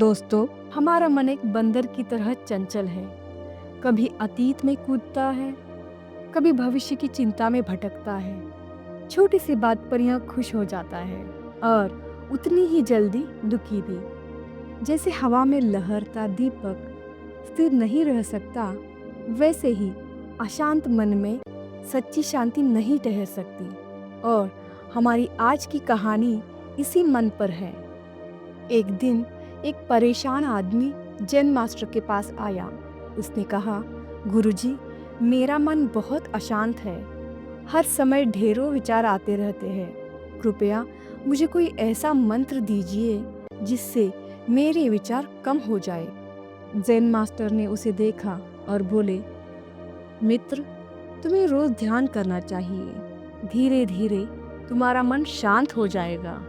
दोस्तों, हमारा मन एक बंदर की तरह चंचल है। कभी अतीत में कूदता है, कभी भविष्य की चिंता में भटकता है। छोटी सी बात पर यह खुश हो जाता है और उतनी ही जल्दी दुखी भी। जैसे हवा में लहरता दीपक स्थिर नहीं रह सकता, वैसे ही अशांत मन में सच्ची शांति नहीं ठहर सकती। और हमारी आज की कहानी इसी मन पर है। एक दिन एक परेशान आदमी जैन मास्टर के पास आया। उसने कहा, गुरुजी, मेरा मन बहुत अशांत है। हर समय ढेरों विचार आते रहते हैं। कृपया मुझे कोई ऐसा मंत्र दीजिए जिससे मेरे विचार कम हो जाए। जैन मास्टर ने उसे देखा और बोले, मित्र, तुम्हें रोज ध्यान करना चाहिए। धीरे धीरे तुम्हारा मन शांत हो जाएगा।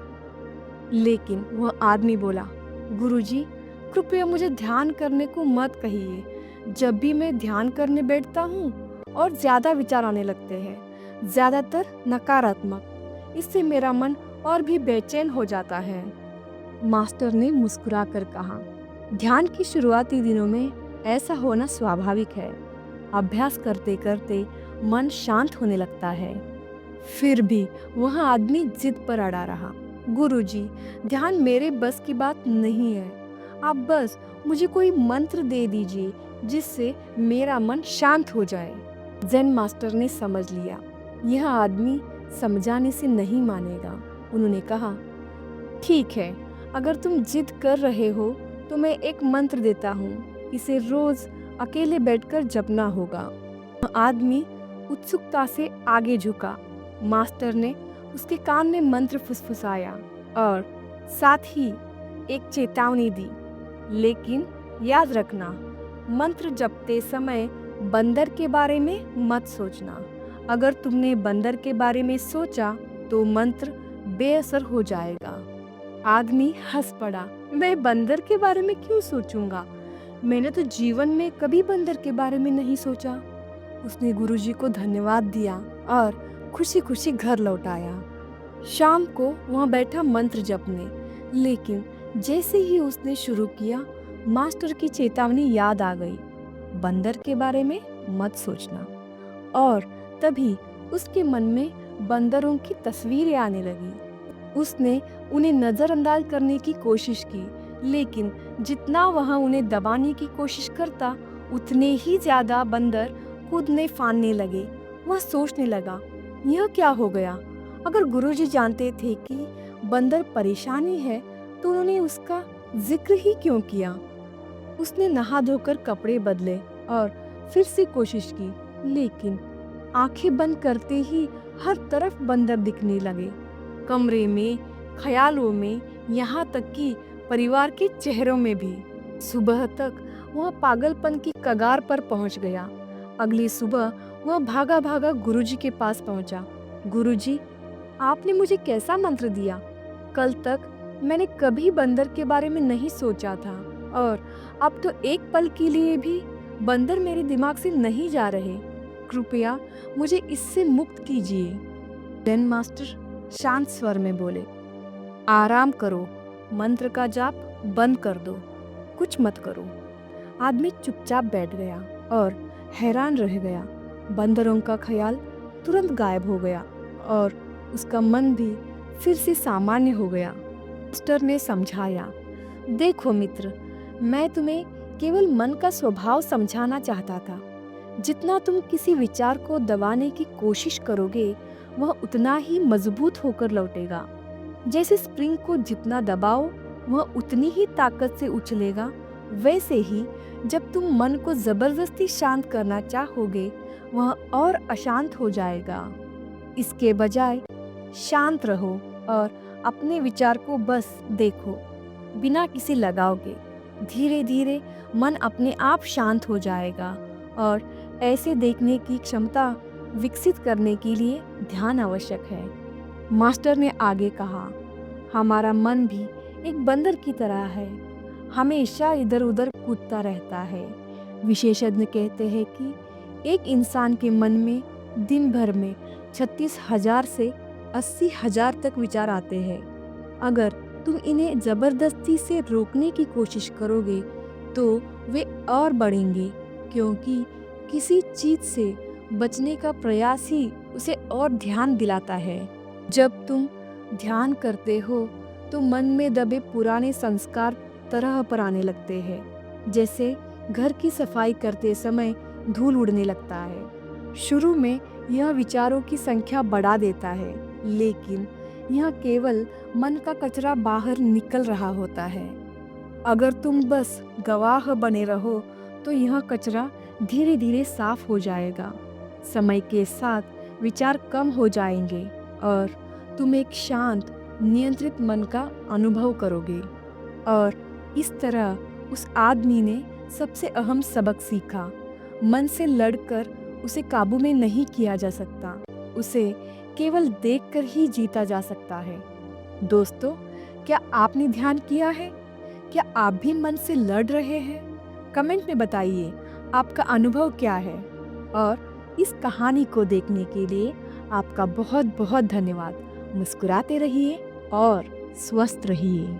लेकिन वह आदमी बोला, गुरुजी, कृपया मुझे ध्यान करने को मत कहिए। जब भी मैं ध्यान करने बैठता हूँ और ज्यादा विचार आने लगते हैं, ज्यादातर नकारात्मक। इससे मेरा मन और भी बेचैन हो जाता है। मास्टर ने मुस्कुराकर कहा, ध्यान की शुरुआती दिनों में ऐसा होना स्वाभाविक है। अभ्यास करते करते मन शांत होने लगता है। फिर भी वह आदमी जिद पर अड़ा रहा। गुरुजी, ध्यान मेरे बस की बात नहीं है। आप बस मुझे कोई मंत्र दे दीजिए जिससे मेरा मन शांत हो जाए। जैन मास्टर ने समझ लिया, यह आदमी समझाने से नहीं मानेगा। उन्होंने कहा, ठीक है, अगर तुम जिद कर रहे हो तो मैं एक मंत्र देता हूँ। इसे रोज अकेले बैठकर जपना होगा। आदमी उत्सुकता से आगे झुका। मास्टर ने उसके कान में मंत्र फुसफुसाया और साथ ही एक चेतावनी दी, लेकिन याद रखना, मंत्र जपते समय बंदर के बारे में मत सोचना। अगर तुमने बंदर के बारे में सोचा तो मंत्र बेअसर हो जाएगा। आदमी हंस पड़ा, मैं बंदर के बारे में क्यों सोचूंगा? मैंने तो जीवन में कभी बंदर के बारे में नहीं सोचा। उसने गुरुजी को धन्यवाद दिया और खुशी खुशी घर लौट आया। शाम को वह बैठा मंत्र जपने, लेकिन जैसे ही उसने शुरू किया, मास्टर की चेतावनी याद आ गई, बंदर के बारे में मत सोचना। और तभी उसके मन में बंदरों की तस्वीरें आने लगी। उसने उन्हें नजरअंदाज करने की कोशिश की, लेकिन जितना वह उन्हें दबाने की कोशिश करता, उतने ही ज्यादा बंदर कूदने फांदने लगे। वह सोचने लगा, यह क्या हो गया? अगर गुरुजी जानते थे कि बंदर परेशानी है तो उन्होंने उसका जिक्र ही क्यों किया? उसने नहा धोकर कपड़े बदले और फिर से कोशिश की, लेकिन आंखें बंद करते ही हर तरफ बंदर दिखने लगे। कमरे में, ख्यालों में, यहाँ तक कि परिवार के चेहरों में भी। सुबह तक वह पागलपन की कगार पर पहुंच गया। अगली सुबह वह भागा भागा गुरुजी के पास पहुंचा। गुरुजी, आपने मुझे कैसा मंत्र दिया? कल तक मैंने कभी बंदर के बारे में नहीं सोचा था और अब तो एक पल के लिए भी बंदर मेरे दिमाग से नहीं जा रहे। कृपया मुझे इससे मुक्त कीजिए। जैन मास्टर शांत स्वर में बोले, आराम करो, मंत्र का जाप बंद कर दो, कुछ मत करो। आदमी चुपचाप बैठ गया और हैरान रह गया। बंदरों का ख्याल तुरंत गायब हो गया और उसका मन भी फिर से सामान्य हो गया। मास्टर ने समझाया, देखो मित्र, मैं तुम्हें केवल मन का स्वभाव समझाना चाहता था। जितना तुम किसी विचार को दबाने की कोशिश करोगे, वह उतना ही मजबूत होकर लौटेगा। जैसे स्प्रिंग को जितना दबाओ, वह उतनी ही ताकत से उछलेगा। वैसे ही जब तुम मन को जबरदस्ती शांत करना चाहोगे, वह और अशांत हो जाएगा। इसके बजाय शांत रहो और अपने विचार को बस देखो, बिना किसी लगाव के। धीरे धीरे मन अपने आप शांत हो जाएगा और ऐसे देखने की क्षमता विकसित करने के लिए ध्यान आवश्यक है। मास्टर ने आगे कहा, हमारा मन भी एक बंदर की तरह है, हमेशा इधर उधर कूदता रहता है। विशेषज्ञ कहते हैं कि एक इंसान के मन में दिन भर में 36,000 से 80,000 तक विचार आते हैं। अगर तुम इन्हें ज़बरदस्ती से रोकने की कोशिश करोगे तो वे और बढ़ेंगे, क्योंकि किसी चीज़ से बचने का प्रयास ही उसे और ध्यान दिलाता है। जब तुम ध्यान करते हो तो मन में दबे पुराने संस्कार तरह पर आने लगते हैं, जैसे घर की सफाई करते समय धूल उड़ने लगता है। शुरू में यह विचारों की संख्या बढ़ा देता है, लेकिन यह केवल मन का कचरा बाहर निकल रहा होता है। अगर तुम बस गवाह बने रहो तो यह कचरा धीरे धीरे साफ हो जाएगा। समय के साथ विचार कम हो जाएंगे और तुम एक शांत, नियंत्रित मन का अनुभव करोगे। और इस तरह उस आदमी ने सबसे अहम सबक सीखा। मन से लड़कर उसे काबू में नहीं किया जा सकता, उसे केवल देखकर ही जीता जा सकता है। दोस्तों, क्या आपने ध्यान किया है? क्या आप भी मन से लड़ रहे हैं? कमेंट में बताइए आपका अनुभव क्या है। और इस कहानी को देखने के लिए आपका बहुत बहुत धन्यवाद। मुस्कुराते रहिए और स्वस्थ रहिए।